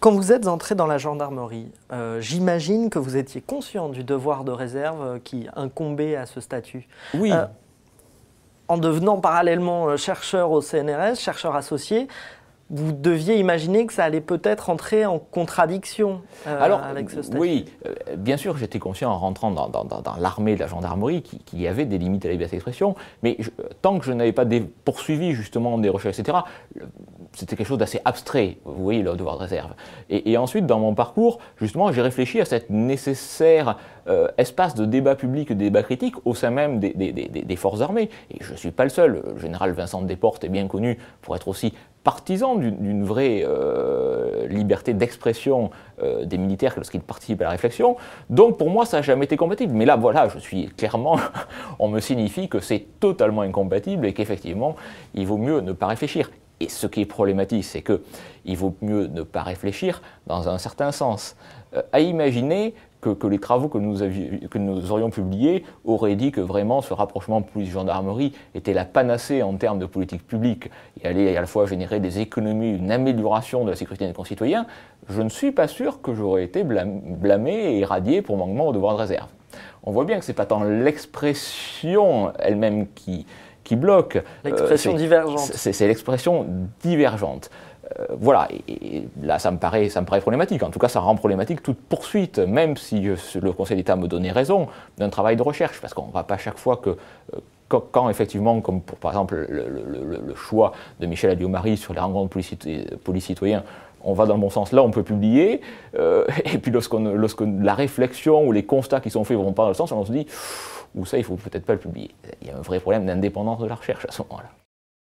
Quand vous êtes entré dans la gendarmerie, j'imagine que vous étiez conscient du devoir de réserve qui incombait à ce statut. Oui. En devenant parallèlement chercheur au CNRS, chercheur associé, vous deviez imaginer que ça allait peut-être entrer en contradiction avec ce statut. Oui, bien sûr, j'étais conscient en rentrant dans l'armée de la gendarmerie qu'il y avait des limites à la liberté d'expression, mais tant que je n'avais pas poursuivi justement des recherches, etc., c'était quelque chose d'assez abstrait, vous voyez, le devoir de réserve. Et ensuite, dans mon parcours, justement, j'ai réfléchi à cet nécessaire espace de débat public et de débat critique au sein même des forces armées. Et je ne suis pas le seul. Le général Vincent Desportes est bien connu pour être aussi partisan d'une vraie liberté d'expression des militaires lorsqu'ils participent à la réflexion. Donc pour moi, ça n'a jamais été compatible. Mais là, voilà, je suis clairement, on me signifie que c'est totalement incompatible et qu'effectivement, il vaut mieux ne pas réfléchir. Et ce qui est problématique, c'est qu'il vaut mieux ne pas réfléchir dans un certain sens. À imaginer que les travaux que nous aurions publiés auraient dit que vraiment ce rapprochement police-gendarmerie était la panacée en termes de politique publique et allait à la fois générer des économies, une amélioration de la sécurité des concitoyens, je ne suis pas sûr que j'aurais été blâmé et irradié pour manquement au devoir de réserve. On voit bien que ce n'est pas tant l'expression elle-même qui bloque. L'expression divergente. C'est l'expression divergente. Voilà, et là ça me paraît problématique. En tout cas, ça rend problématique toute poursuite, même si le Conseil d'État me donnait raison, d'un travail de recherche, parce qu'on ne va pas chaque fois quand effectivement, comme pour par exemple le choix de Michel Alliot-Marie sur les rencontres police-citoyens, on va dans le bon sens, là on peut publier, et puis lorsque la réflexion ou les constats qui sont faits vont pas dans le sens, on se dit, ou ça il faut peut-être pas le publier. Il y a un vrai problème d'indépendance de la recherche à ce moment-là.